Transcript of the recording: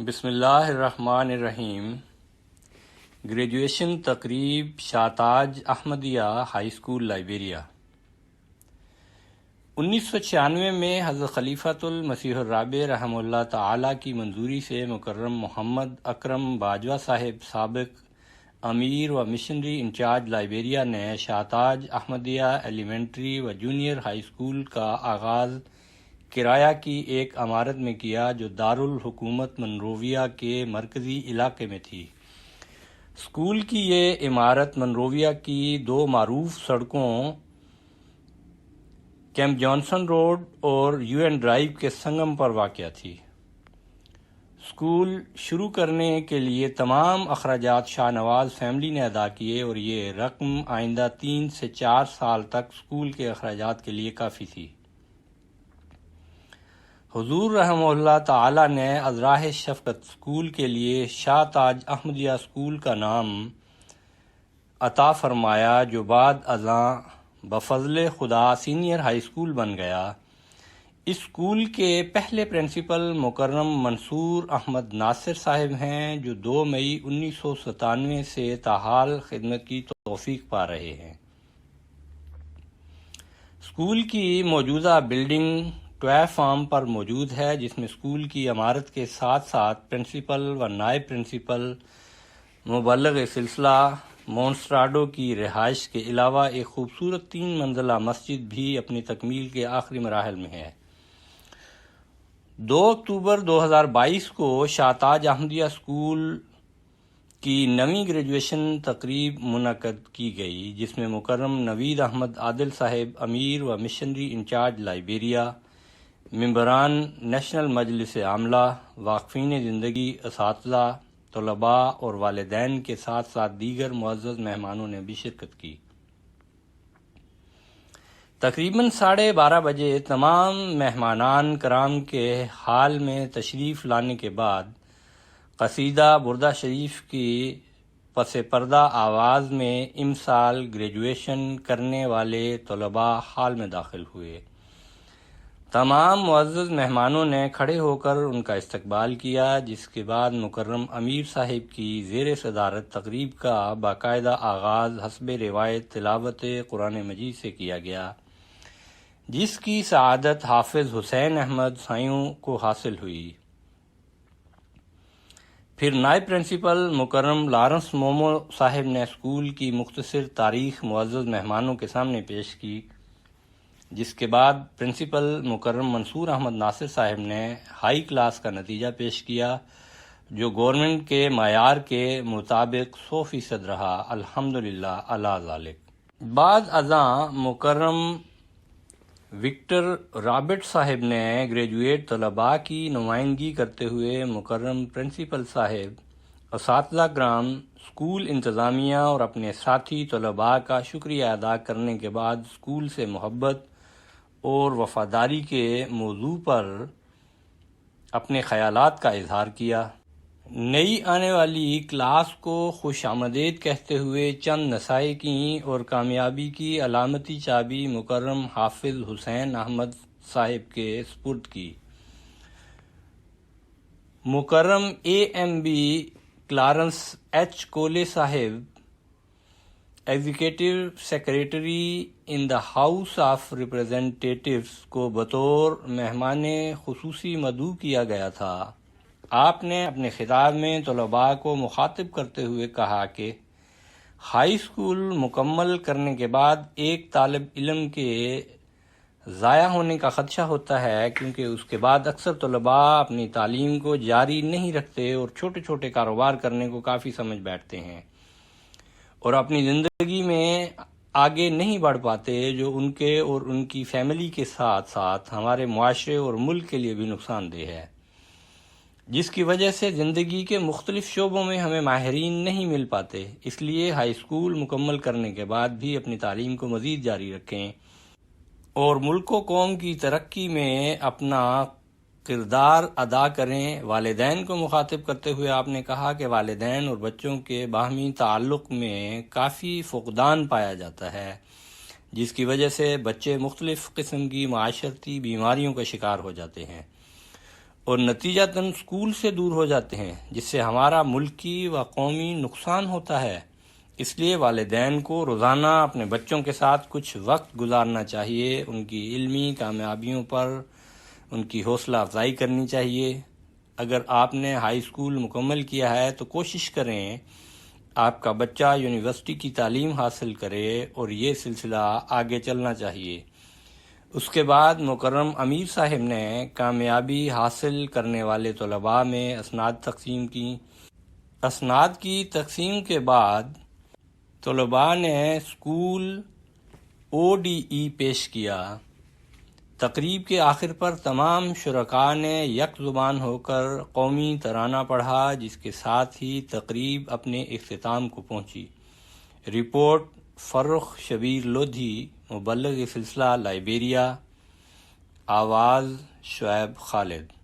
بسم اللہ الرحمن الرحیم۔ گریجویشن تقریب شاہتاج احمدیہ ہائی اسکول لائبیریا۔ 1996 میں حضرت خلیفۃ المسیح الرابع رحمہ اللہ تعالی کی منظوری سے مکرم محمد اکرم باجوہ صاحب سابق امیر و مشنری انچارج لائبیریا نے شاہتاج احمدیہ ایلیمنٹری و جونیئر ہائی اسکول کا آغاز کرایہ کی ایک عمارت میں کیا جو دارالحکومت منروویہ کے مرکزی علاقے میں تھی۔ اسکول کی یہ عمارت منروویہ کی دو معروف سڑکوں کیمپ جانسن روڈ اور یو این ڈرائیو کے سنگم پر واقع تھی۔ اسکول شروع کرنے کے لیے تمام اخراجات شاہ نواز فیملی نے ادا کیے اور یہ رقم آئندہ 3 سے 4 سال تک اسکول کے اخراجات کے لیے کافی تھی۔ حضور رحمہ اللہ تعالی نے از راہ شفقت اسکول کے لیے شاہ تاج احمدیہ اسکول کا نام عطا فرمایا، جو بعد ازاں بفضل خدا سینئر ہائی اسکول بن گیا۔ اس اسکول کے پہلے پرنسپل مکرم منصور احمد ناصر صاحب ہیں، جو 2 مئی 1997 سے تاحال خدمت کی توفیق پا رہے ہیں۔ اسکول کی موجودہ بلڈنگ ٹوائے فارم پر موجود ہے، جس میں اسکول کی عمارت کے ساتھ ساتھ پرنسپل و نائب پرنسپل، مبلغ سلسلہ مونسٹراڈو کی رہائش کے علاوہ ایک خوبصورت 3 منزلہ مسجد بھی اپنی تکمیل کے آخری مراحل میں ہے۔ 2 اکتوبر 2022 کو شاہتاج احمدیہ اسکول کی 9ویں گریجویشن تقریب منعقد کی گئی، جس میں مکرم نوید احمد عادل صاحب امیر و مشنری انچارج لائبیریا، ممبران نیشنل مجلس عاملہ، واقفین زندگی، اساتذہ، طلباء اور والدین کے ساتھ ساتھ دیگر معزز مہمانوں نے بھی شرکت کی۔ تقریباً 12:30 بجے تمام مہمانان کرام کے ہال میں تشریف لانے کے بعد قصیدہ بردہ شریف کی پس پردہ آواز میں امسال گریجویشن کرنے والے طلباء ہال میں داخل ہوئے۔ تمام معزز مہمانوں نے کھڑے ہو کر ان کا استقبال کیا، جس کے بعد مکرم امیر صاحب کی زیر صدارت تقریب کا باقاعدہ آغاز حسب روایت تلاوت قرآن مجید سے کیا گیا، جس کی سعادت حافظ حسین احمد سائیوں کو حاصل ہوئی۔ پھر نائب پرنسپل مکرم لارنس مومو صاحب نے اسکول کی مختصر تاریخ معزز مہمانوں کے سامنے پیش کی، جس کے بعد پرنسپل مکرم منصور احمد ناصر صاحب نے ہائی کلاس کا نتیجہ پیش کیا، جو گورنمنٹ کے معیار کے مطابق 100% رہا، الحمدللہ علی ذالک۔ بعد ازاں مکرم وکٹر رابرٹ صاحب نے گریجویٹ طلباء کی نمائندگی کرتے ہوئے مکرم پرنسپل صاحب، اساتذہ کرام، اسکول انتظامیہ اور اپنے ساتھی طلباء کا شکریہ ادا کرنے کے بعد اسکول سے محبت اور وفاداری کے موضوع پر اپنے خیالات کا اظہار کیا۔ نئی آنے والی کلاس کو خوش آمدید کہتے ہوئے چند نصائح کیں اور کامیابی کی علامتی چابی مکرم حافظ حسین احمد صاحب کے سپرد کی۔ مکرم AMB کلارنس H کولے صاحب، executive secretary in the House of Representatives کو بطور مہمان خصوصی مدعو کیا گیا تھا۔ آپ نے اپنے خطاب میں طلباء کو مخاطب کرتے ہوئے کہا کہ ہائی اسکول مکمل کرنے کے بعد ایک طالب علم کے ضائع ہونے کا خدشہ ہوتا ہے، کیونکہ اس کے بعد اکثر طلباء اپنی تعلیم کو جاری نہیں رکھتے اور چھوٹے چھوٹے کاروبار کرنے کو کافی سمجھ بیٹھتے ہیں اور اپنی زندگی میں آگے نہیں بڑھ پاتے، جو ان کے اور ان کی فیملی کے ساتھ ساتھ ہمارے معاشرے اور ملک کے لیے بھی نقصان دہ ہے، جس کی وجہ سے زندگی کے مختلف شعبوں میں ہمیں ماہرین نہیں مل پاتے۔ اس لیے ہائی اسکول مکمل کرنے کے بعد بھی اپنی تعلیم کو مزید جاری رکھیں اور ملک و قوم کی ترقی میں اپنا کردار ادا کریں۔ والدین کو مخاطب کرتے ہوئے آپ نے کہا کہ والدین اور بچوں کے باہمی تعلق میں کافی فقدان پایا جاتا ہے، جس کی وجہ سے بچے مختلف قسم کی معاشرتی بیماریوں کا شکار ہو جاتے ہیں۔ اور نتیجتاً اسکول سے دور ہو جاتے ہیں، جس سے ہمارا ملکی و قومی نقصان ہوتا ہے۔ اس لیے والدین کو روزانہ اپنے بچوں کے ساتھ کچھ وقت گزارنا چاہیے، ان کی علمی کامیابیوں پر ان کی حوصلہ افزائی کرنی چاہیے۔ اگر آپ نے ہائی اسکول مکمل کیا ہے تو کوشش کریں آپ کا بچہ یونیورسٹی کی تعلیم حاصل کرے، اور یہ سلسلہ آگے چلنا چاہیے۔ اس کے بعد مکرم امیر صاحب نے کامیابی حاصل کرنے والے طلباء میں اسناد تقسیم کی۔ اسناد کی تقسیم کے بعد طلباء نے اسکول ODE پیش کیا۔ تقریب کے آخر پر تمام شرکاء نے یک زبان ہو کر قومی ترانہ پڑھا، جس کے ساتھ ہی تقریب اپنے اختتام کو پہنچی۔ رپورٹ فرخ شبیر لودھی، مبلغ سلسلہ لائبیریا۔ آواز شعیب خالد۔